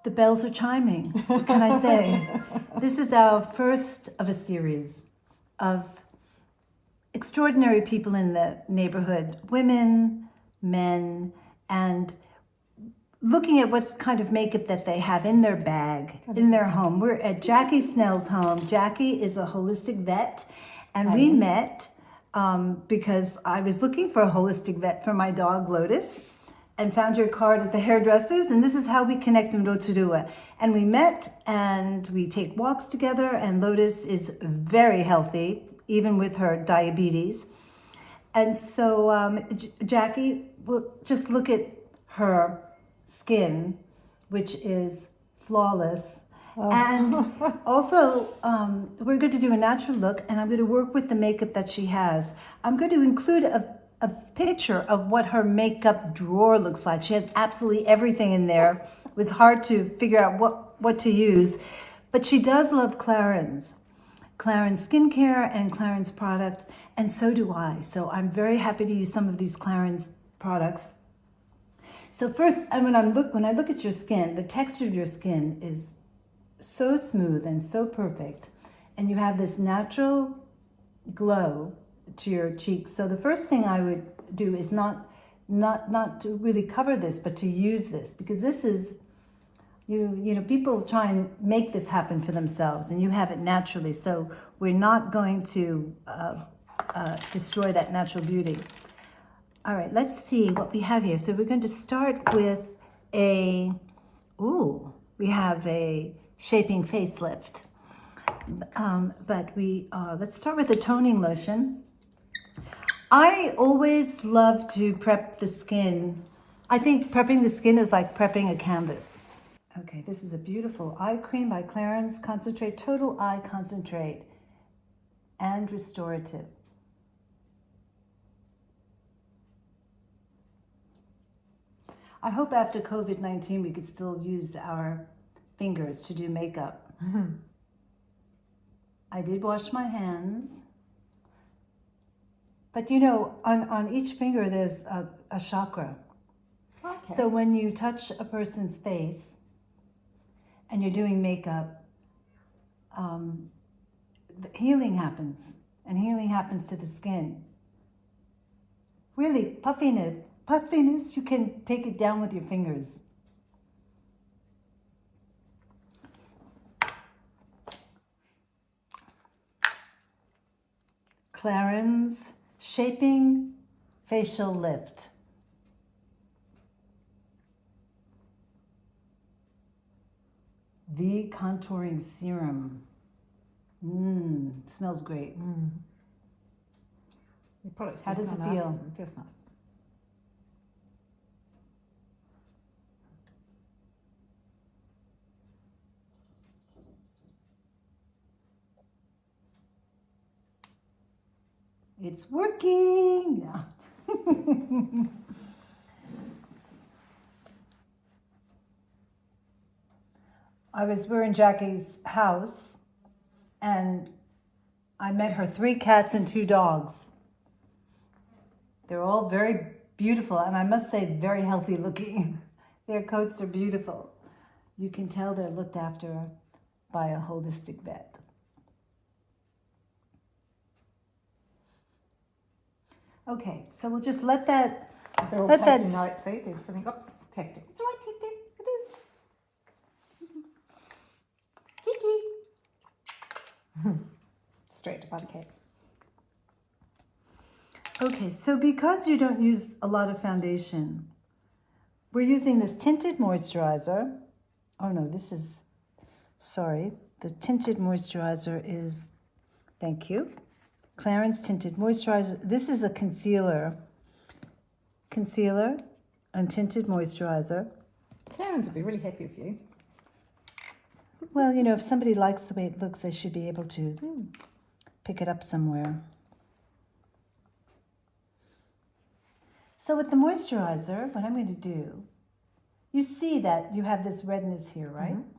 The bells are chiming. What can I say? This is our first of a series of extraordinary people in the neighborhood, women, men, and looking at what kind of makeup that they have in their bag, in their home. We're at Jacqui Snell's home. Jacqui is a holistic vet, and we met because I was looking for a holistic vet for my dog, Lotus, and found your card at the hairdressers, and this is how we connect in Rotorua. And we met, and we take walks together, and Lotus is very healthy, even with her diabetes. And so Jacqui, will just look at her skin, which is flawless. And also, we're going to do a natural look, and I'm going to work with the makeup that she has. I'm going to include a picture of what her makeup drawer looks like. She has absolutely everything in there. It was hard to figure out what to use, but she does love Clarins skincare and Clarins products, and so do I. So I'm very happy to use some of these Clarins products. So first, when I look at your skin, the texture of your skin is so smooth and so perfect, and you have this natural glow to your cheeks. So the first thing I would do is not to really cover this, but to use this, because this is, you know, people try and make this happen for themselves, and you have it naturally. So we're not going to destroy that natural beauty. All right, let's see what we have here. So we're going to start with we have a shaping facelift. But let's start with a toning lotion. I always love to prep the skin. I think prepping the skin is like prepping a canvas. Okay, this is a beautiful eye cream by Clarins Concentrate, Total Eye Concentrate and Restorative. I hope after COVID-19 we could still use our fingers to do makeup. I did wash my hands. But you know, on each finger there's a chakra. Okay. So when you touch a person's face and you're doing makeup, healing happens, and healing happens to the skin. Really, puffiness, you can take it down with your fingers. Clarins Shaping Facial Lift. The Contouring Serum. Smells great. The products How does it feel? It feels nice. It's working. We're in Jacqui's house, and I met her 3 cats and 2 dogs. They're all very beautiful, and I must say very healthy looking. Their coats are beautiful. You can tell they're looked after by a holistic vet. Okay, so we'll just let that. They're all taking notes. See, there's something. Oops, tapped it. It's all right, tapped it. It is. Kiki. Distracted by the cats. Okay, so because you don't use a lot of foundation, we're using this tinted moisturizer. Oh no, the tinted moisturizer is, thank you, Clarins Tinted Moisturizer. This is a concealer and tinted moisturizer. Clarins would be really happy with you. Well, you know, if somebody likes the way it looks, they should be able to pick it up somewhere. So with the moisturizer, what I'm going to do, you see that you have this redness here, right? Mm-hmm.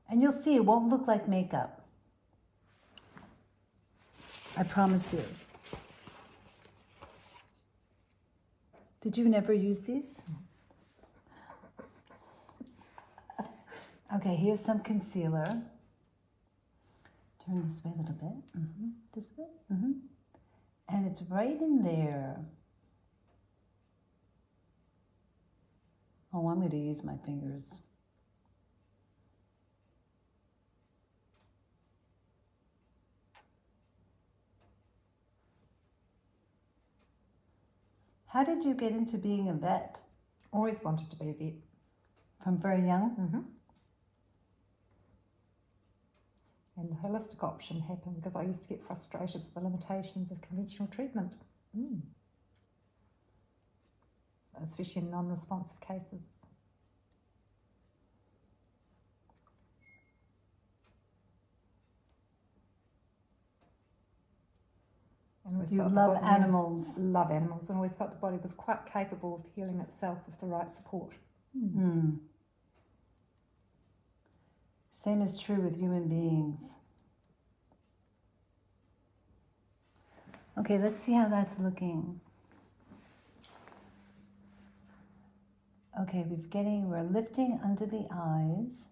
And you'll see it won't look like makeup. I promise you. Did you never use these? Okay, here's some concealer. Turn this way a little bit. This way. And it's right in there. Oh, I'm going to use my fingers. How did you get into being a vet? Always wanted to be a vet. From very young? And the holistic option happened because I used to get frustrated with the limitations of conventional treatment. Especially in non-responsive cases. And You love animals. Love animals, and always felt the body was quite capable of healing itself with the right support. Same is true with human beings. Okay, let's see how that's looking. Okay, we're lifting under the eyes.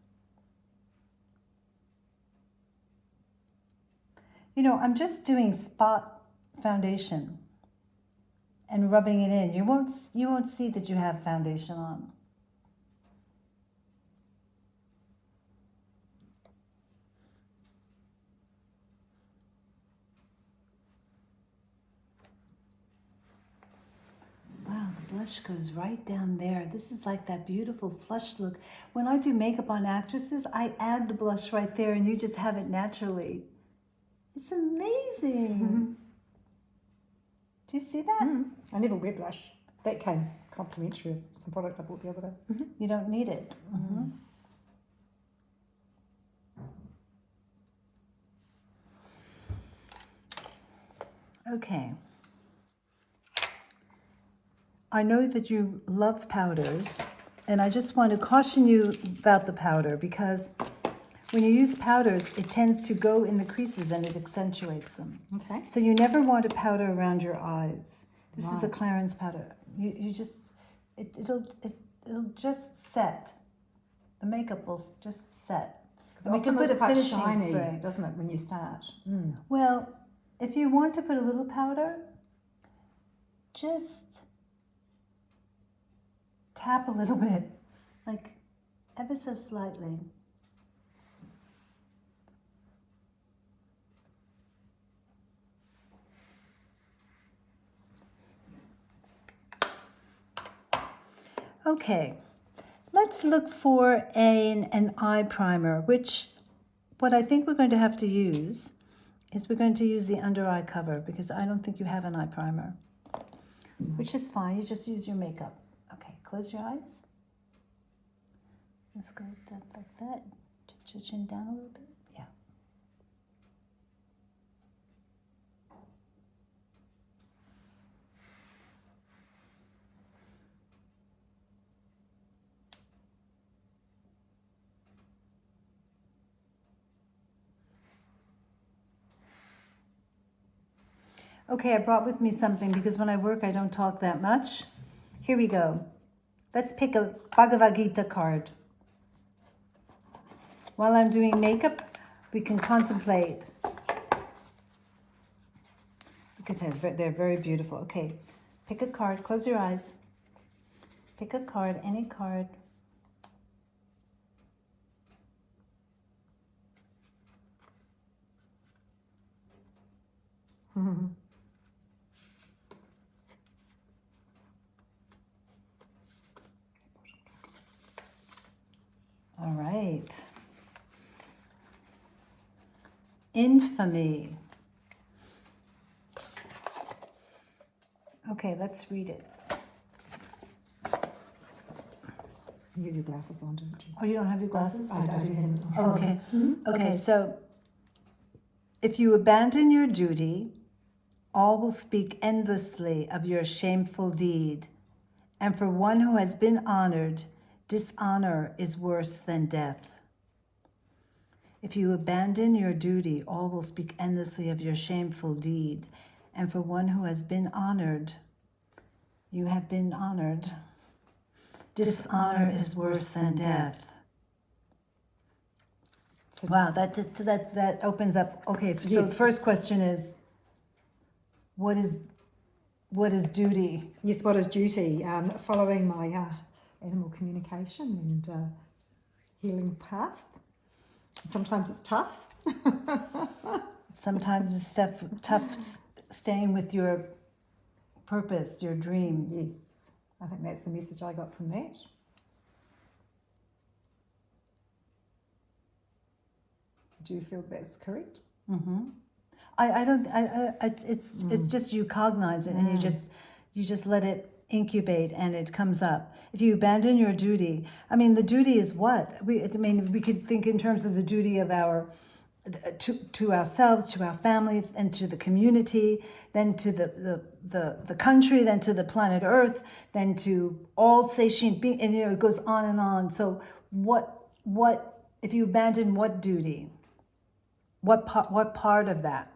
You know, I'm just doing spot foundation and rubbing it in. You won't see that you have foundation on. Wow, the blush goes right down there. This is like that beautiful flush look. When I do makeup on actresses, I add the blush right there and you just have it naturally. It's amazing. Do you see that? I never wear blush. That came complimentary of some product I bought the other day. You don't need it. Okay. I know that you love powders, and I just want to caution you about the powder because when you use powders, it tends to go in the creases and it accentuates them. Okay. So you never want a powder around your eyes. This is a Right. Clarins powder. You just, it'll just set. The makeup will just set. Because often it's quite shiny, doesn't it, when you start? Well, if you want to put a little powder, just tap a little bit, like ever so slightly. Okay, let's look for an eye primer, which what I think we're going to have to use is we're going to use the under eye cover because I don't think you have an eye primer, which is fine. You just use your makeup. Okay, close your eyes. Let's go like that. Touch your chin down a little bit. Yeah. Okay, I brought with me something because when I work, I don't talk that much. Here we go. Let's pick a Bhagavad Gita card. While I'm doing makeup, we can contemplate. Look at them, they're very beautiful. Okay, pick a card, close your eyes. Pick a card, any card. All right. Infamy. Okay, let's read it. You have your glasses on, don't you? Oh, you don't have your glasses? I do. Oh, okay. Okay, so if you abandon your duty, all will speak endlessly of your shameful deed. And for one who has been honored, dishonor is worse than death. If you abandon your duty, all will speak endlessly of your shameful deed. And for one who has been honored, You have been honored. Dishonor is worse than death. So, Wow, that opens up. Okay, so Yes. the first question is, what is duty? yes, what is duty? Following my animal communication and healing path. Sometimes it's tough. Sometimes it's tough staying with your purpose, your dream. Yes, I think that's the message I got from that. Do you feel that's correct? Mm-hmm. It's just you cognize it and you just let it incubate and it comes up. If you abandon your duty, I mean, the duty is what? We could think in terms of the duty of to ourselves, to our families, and to the community, then to the country, then to the planet Earth, then to all sentient beings, and it goes on and on. So what if you abandon what duty? What part of that?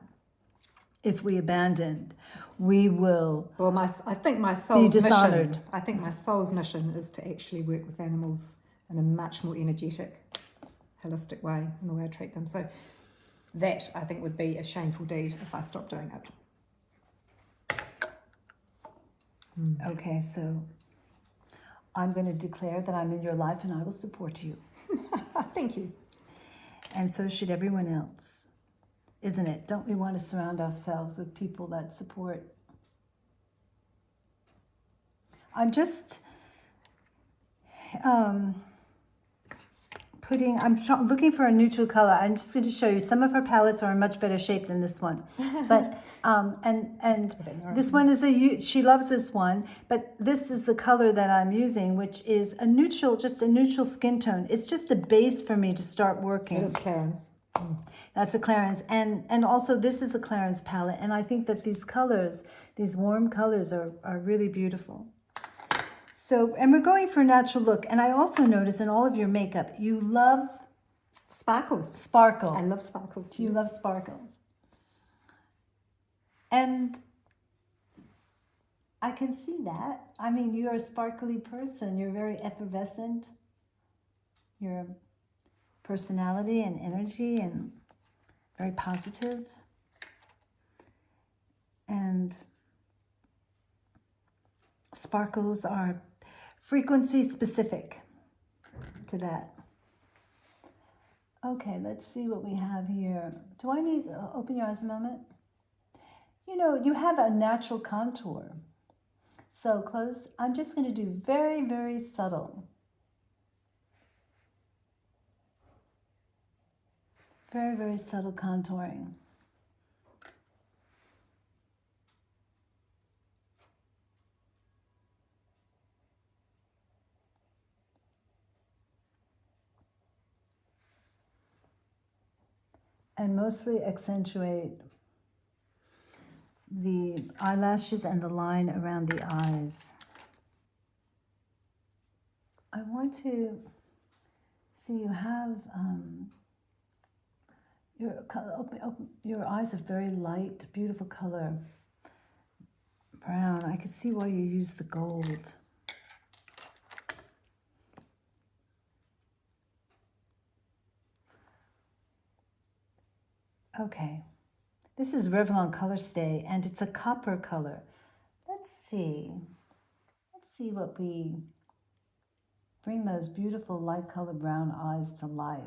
If we abandoned, we will. Well, I think my soul's dishonored. mission. I think my soul's mission is to actually work with animals in a much more energetic, holistic way in the way I treat them. So that I think would be a shameful deed if I stopped doing it. Okay, so I'm going to declare that I'm in your life and I will support you. Thank you. And so should everyone else. Isn't it? Don't we want to surround ourselves with people that support? I'm just looking for a neutral color. I'm just going to show you some of her palettes are in much better shape than this one. But and this one is she loves this one, but this is the color that I'm using, which is just a neutral skin tone. It's just a base for me to start working. It is Clarence. That's a Clarence, and also this is a Clarence palette, and I think that these colors, these warm colors, are really beautiful. So, and we're going for a natural look, and I also notice in all of your makeup, you love Sparkles. sparkle. I love sparkles. You love sparkles. And I can see that. I mean, you're a sparkly person. You're very effervescent. Your personality and energy and very positive. And sparkles are frequency specific to that. Okay, let's see what we have here. Do I need to open your eyes a moment? You know, you have a natural contour. So close. I'm just going to do very, very subtle. Very, very subtle contouring. And mostly accentuate the eyelashes and the line around the eyes. I want to see you have your eyes are very light, beautiful color, brown. I can see why you use the gold. Okay, this is Revlon Color Stay, and it's a copper color. Let's see what we bring those beautiful light colored brown eyes to life.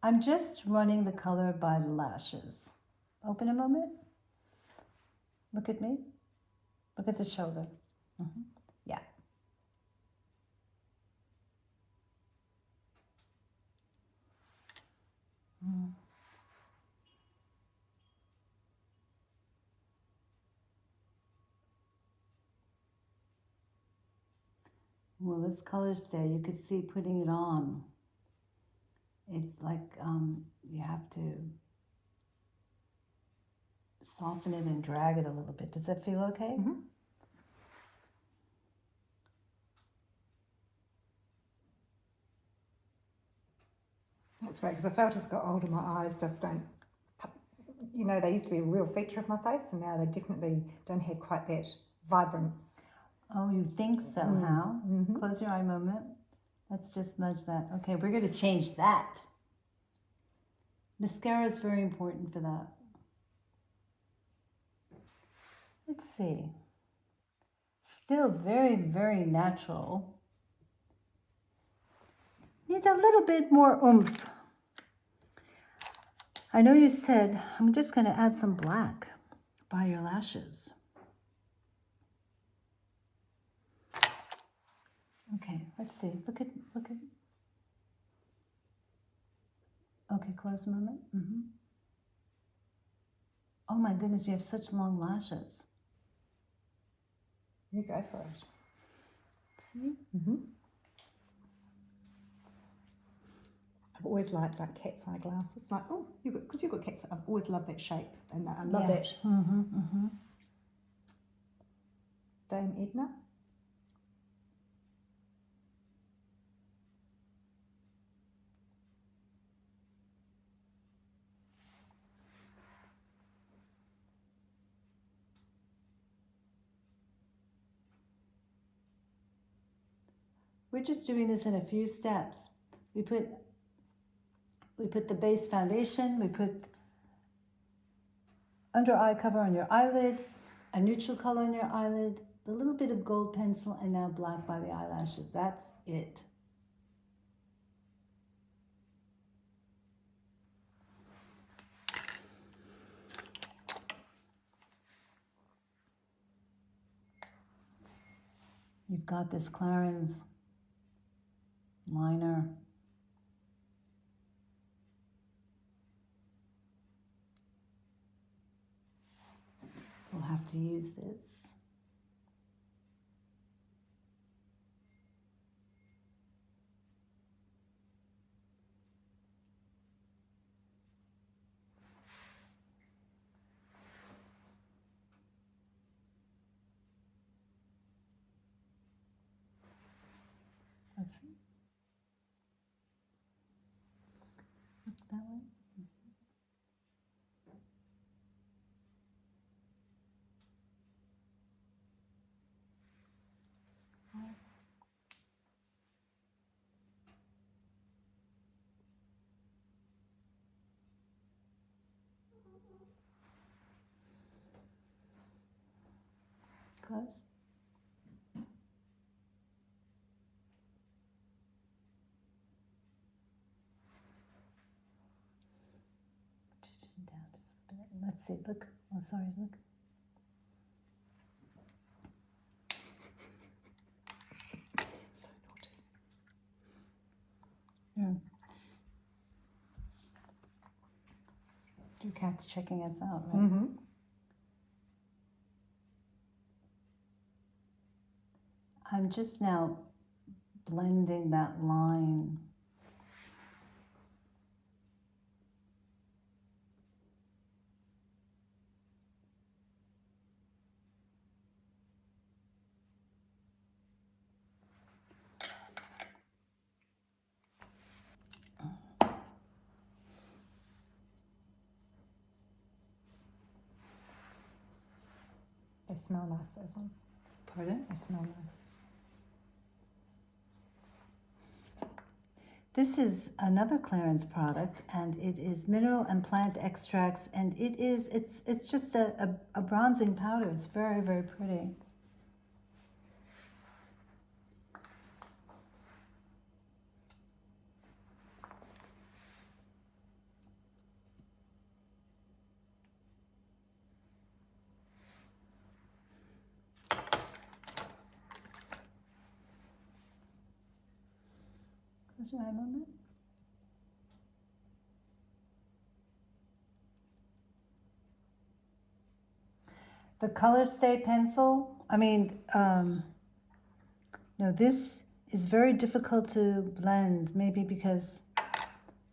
I'm just running the color by the lashes. Open a moment. Look at me. Look at the shoulder. Yeah. Well, this Color Stay, you could see putting it on. It's like you have to soften it and drag it a little bit. Does that feel okay? Mm-hmm. That's great, because I felt as I got older, my eyes just don't, they used to be a real feature of my face, and now they definitely don't have quite that vibrance. Oh, you think so, how? Close your eye a moment. Let's just smudge that. Okay, we're going to change that. Mascara is very important for that. Let's see. Still very, very natural. Needs a little bit more oomph. I know you said, I'm just going to add some black by your lashes. Okay, let's see. Look at. Okay, close a moment. Oh my goodness, you have such long lashes. You go for it. See? I've always liked like cat's eye glasses. Like, oh, because you've got cat's eye. I've always loved that shape, and I love that. Dame Edna. We're just doing this in a few steps. We put the base foundation, we put under eye cover on your eyelid, a neutral color on your eyelid, a little bit of gold pencil, and now black by the eyelashes. That's it. You've got this Clarins liner. We'll have to use this. Let's see. Look that way. Close. Put your chin down just a bit. Let's see. Look. Oh, sorry. Look. So naughty. Yeah. Your cat's checking us out, right? I'm just now blending that line. They smell nice, those ones. Pardon? They smell nice. This is another Clarins product, and it is mineral and plant extracts, and it's just a bronzing powder. It's very, very pretty. Close your eye a moment. The Color Stay pencil, no, this is very difficult to blend, maybe because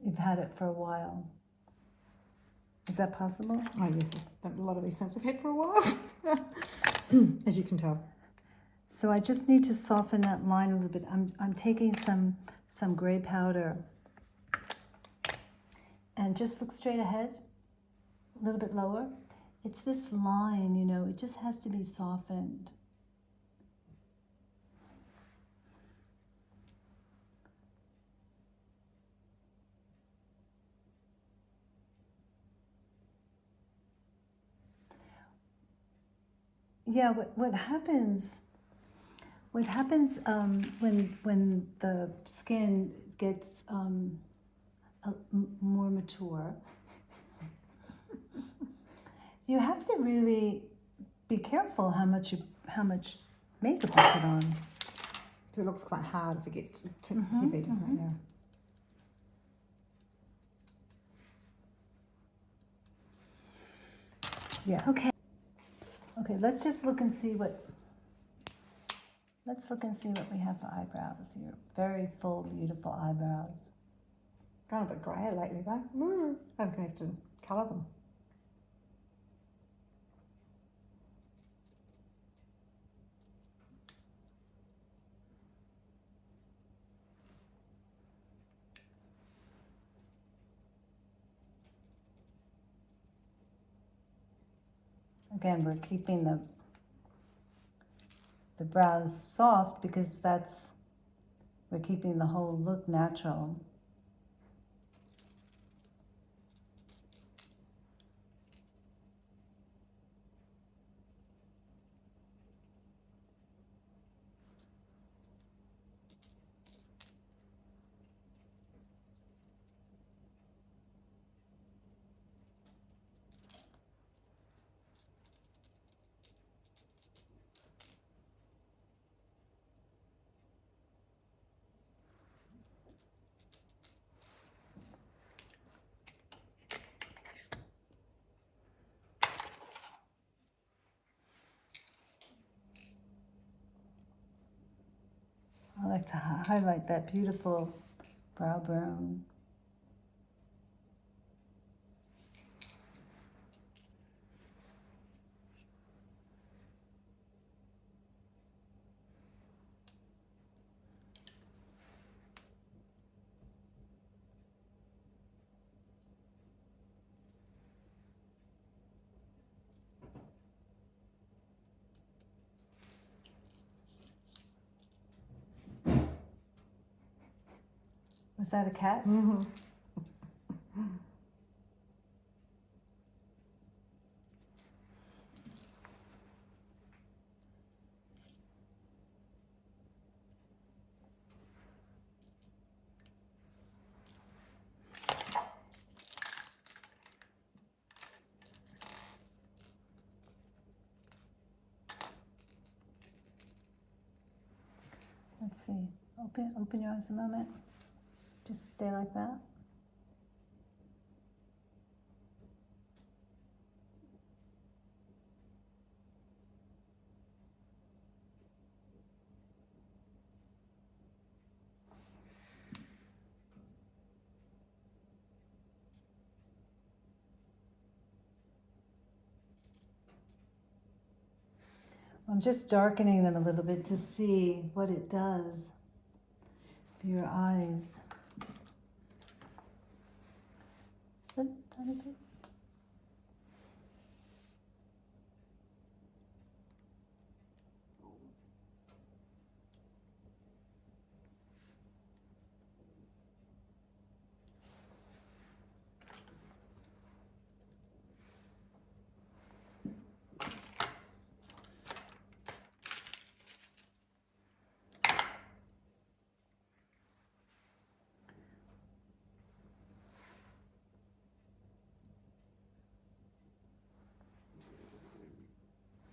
you've had it for a while. Is that possible? Oh yes, a lot of these things I've had for a while, as you can tell. So I just need to soften that line a little bit. I'm taking some gray powder and just look straight ahead, a little bit lower. It's this line, it just has to be softened. yeah, what happens when the skin gets more mature, you have to really be careful how much makeup you put on. So it looks quite hard if it gets too heavy, doesn't it? Yeah. Yeah. Okay. Okay. Let's just look and see what. Let's look and see what we have for eyebrows here. Very full, beautiful eyebrows. Gone a bit grayer lately though. I'm going to have to colour them. Again, we're keeping the brows soft because we're keeping the whole look natural. I like to highlight that beautiful brow bone. Was that a cat? Mm-hmm. Let's see. Open your eyes a moment. Just stay like that. I'm just darkening them a little bit to see what it does for your eyes. A tiny bit.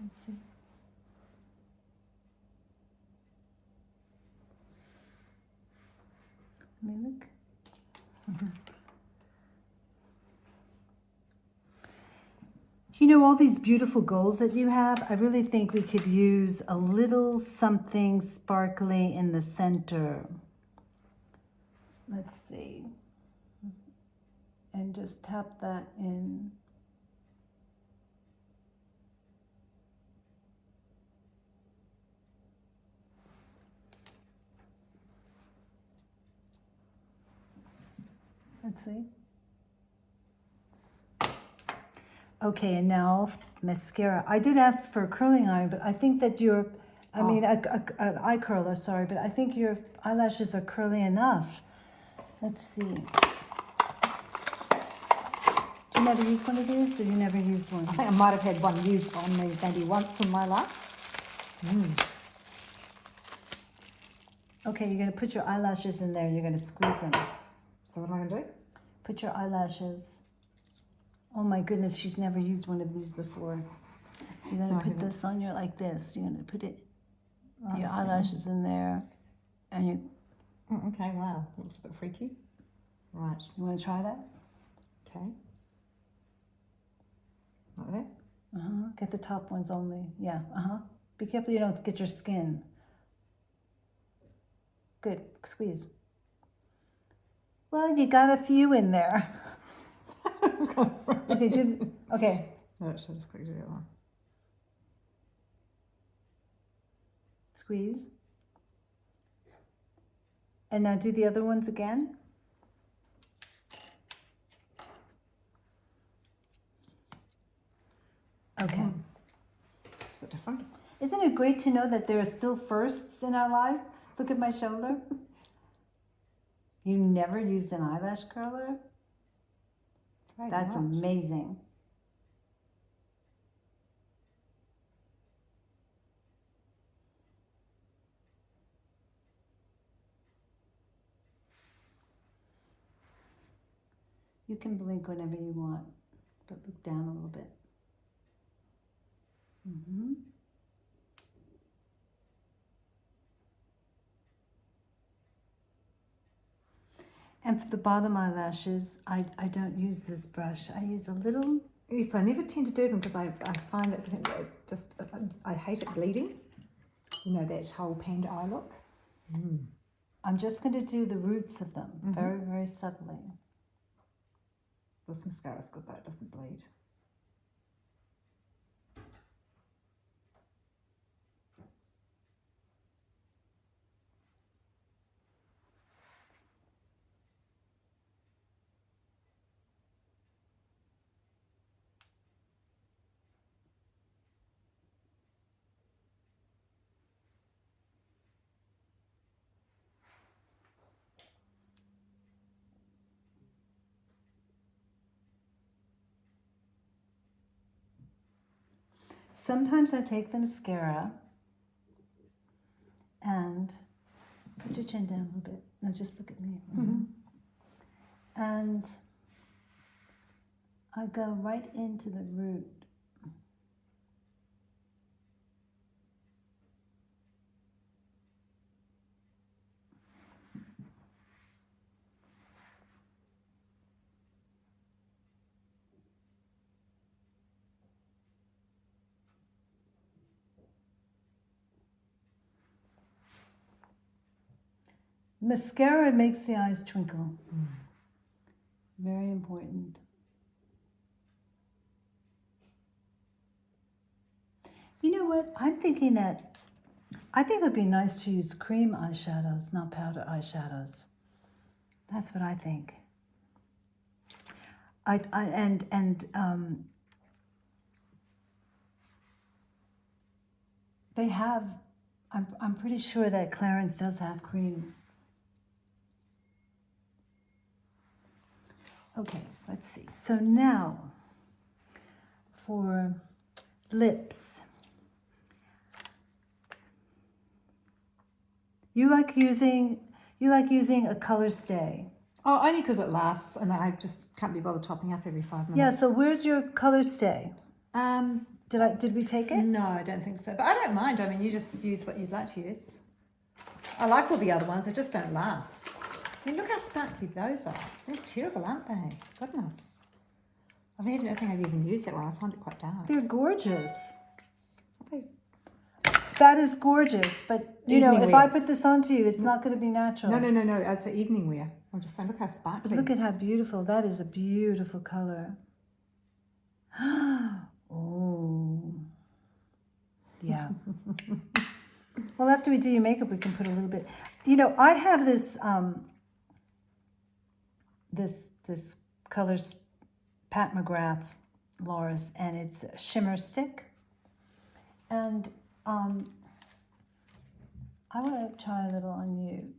Let's see. Let me look. You know, all these beautiful goals that you have, I really think we could use a little something sparkly in the center. Let's see. And just tap that in. Let's see. Okay, and now mascara. I did ask for a curling iron, but I think that an eye curler, sorry, but I think your eyelashes are curly enough. Let's see. Do You never used one of these, or you never used one? I think I might have had one used on me maybe once in my life. Okay, you're going to put your eyelashes in there and you're going to squeeze them. So what am I going to do? Put your eyelashes. Oh my goodness, she's never used one of these before. You're going to put this on your like this. You're going to put it, your eyelashes in there, and you. Oh, okay, wow, looks a bit freaky. Right. You want to try that? Okay. Like that? Get the top ones only. Yeah, Be careful you don't get your skin. Good, squeeze. Well, you got a few in there. Okay, okay. No, so just quickly do that one. Squeeze. And now do the other ones again. Okay. It's a bit different. Isn't it great to know that there are still firsts in our lives? Look at my shoulder. You never used an eyelash curler? Very That's much. amazing. You can blink whenever you want, but look down a little bit. And for the bottom eyelashes, I don't use this brush. I use a little. Yes, I never tend to do them because I find that I hate it bleeding. You know, that whole panda eye look. I'm just going to do the roots of them, very, very subtly. This mascara's good though, it doesn't bleed. Sometimes I take the mascara and put your chin down a little bit. Now just look at me. And I go right into the root. Mascara makes the eyes twinkle. Very important. You know what? I think it would be nice to use cream eyeshadows, not powder eyeshadows. That's what I think. They have. I'm pretty sure that Clarence does have creams. Okay, let's see. So now for lips. You like using a color stay. Oh, only because it lasts and I just can't be bothered topping up every 5 minutes. Yeah, so where's your color stay? Did we take it? No, I don't think so. But I don't mind. I mean, you just use what you'd like to use. I like all the other ones. They just don't last. I mean, look how sparkly those are. They're terrible, aren't they? Goodness. I don't think I've even used that one. I find it quite dark. They're gorgeous. Okay. That is gorgeous, but you know, Evening if wear. I put this onto you, it's not going to be natural. No. As the evening wear. I'm just saying, look how sparkly. Look at how beautiful. That is a beautiful color. Oh. Yeah. Well, after we do your makeup, we can put a little bit. You know, I have this this colors Pat McGrath Loris, and it's a shimmer stick. And I want to try a little on you.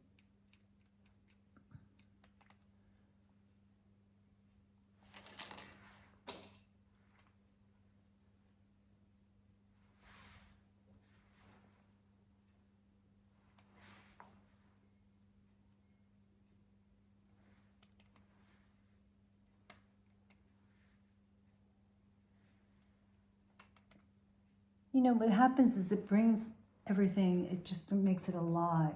you know, what happens is it brings everything, it just makes it alive.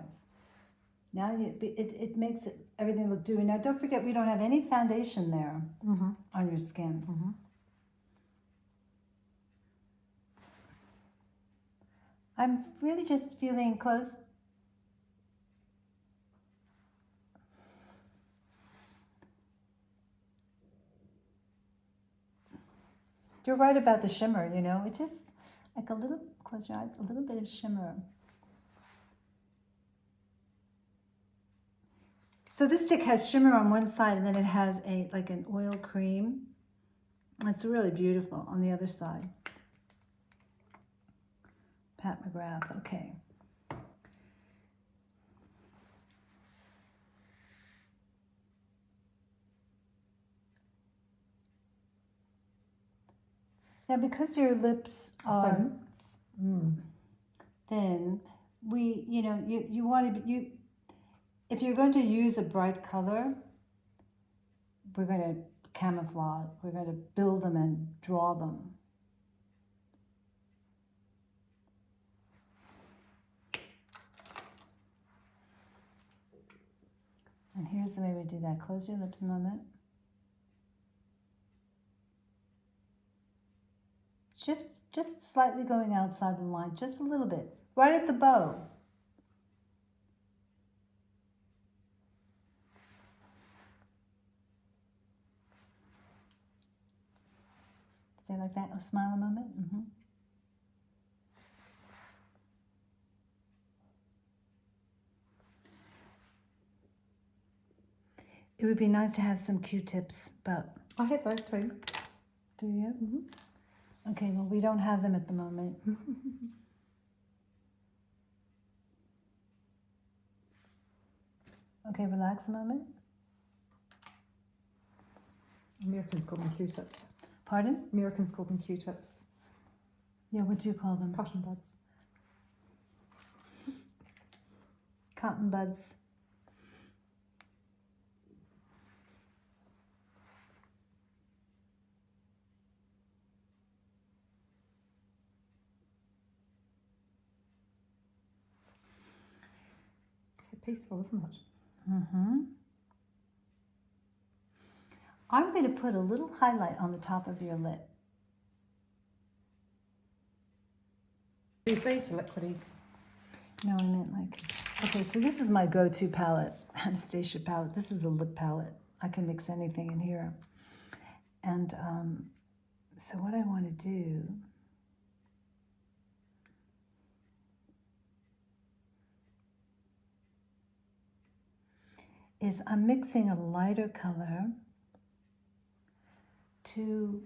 Now it makes everything look dewy. Now don't forget, we don't have any foundation there on your skin. I'm really just feeling close. You're right about the shimmer, you know, it just like a little, close your eyes, a little bit of shimmer. So this stick has shimmer on one side, and then it has like an oil cream. It's really beautiful on the other side. Pat McGrath, okay. Now, because your lips are thin, you want to, if you're going to use a bright color, we're going to camouflage. We're going to build them and draw them. And here's the way we do that. Close your lips a moment. Just slightly going outside the line, just a little bit, right at the bow. Stay like that. Oh, smile a moment. It would be nice to have some Q-tips, but I have those too. do you? Okay, well, we don't have them at the moment. Okay, relax a moment. Americans call them Q-tips. Pardon? Americans call them Q-tips. Yeah, what do you call them? Cotton buds. Cotton buds. So peaceful, isn't it? I'm going to put a little highlight on the top of your lip. These are liquidy. No, I meant like, okay, so this is my go-to palette, Anastasia palette. This is a lip palette. I can mix anything in here. And so what I want to do is I'm mixing a lighter color to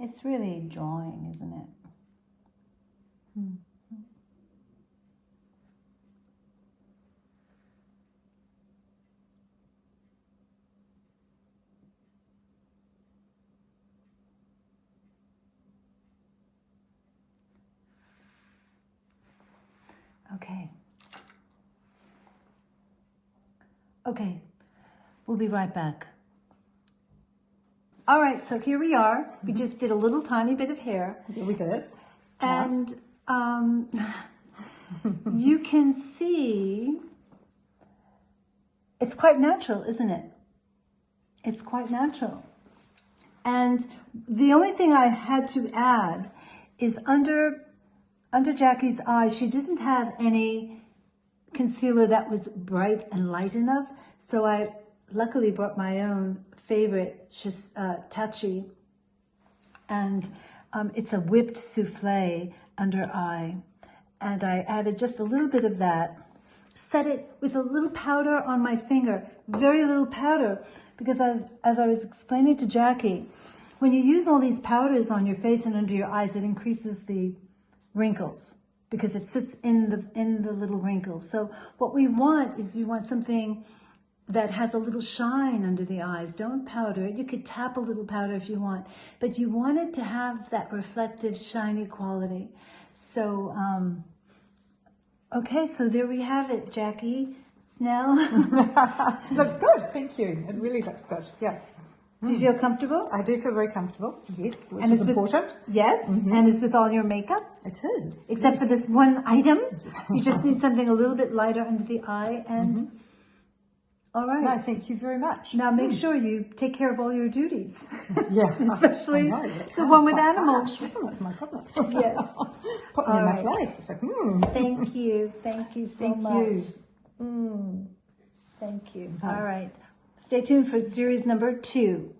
it's really drawing, isn't it? Okay. Okay, we'll be right back. All right, so here we are. We just did a little tiny bit of hair. Yeah, we did. And you can see it's quite natural, isn't it? It's quite natural. And the only thing I had to add is under Jacqui's eyes, she didn't have any concealer that was bright and light enough. So I luckily brought my own favorite, Tachi. And it's a whipped souffle under eye. And I added just a little bit of that. set it with a little powder on my finger, very little powder, because as I was explaining to Jacqui, when you use all these powders on your face and under your eyes, it increases the wrinkles because it sits in the little wrinkles. So what we want is something that has a little shine under the eyes. Don't powder it. You could tap a little powder if you want, but you want it to have that reflective, shiny quality. So, okay, so there we have it, Jacqui, Snell. Looks good, thank you. It really looks good, yeah. Do you feel comfortable? I do feel very comfortable, yes, which And is it's important. Yes, and it's with all your makeup. It is. Except for this one item. You just need something a little bit lighter under the eye and... All right. No, thank you very much. Now make sure you take care of all your duties. Yeah. Especially I know, the one with animals. Harsh, isn't it? My goodness. Yes. Put me in All my right. place. It's like, Thank you. Thank you so Thank much. you. Thank you. All right. Stay tuned for series number 2.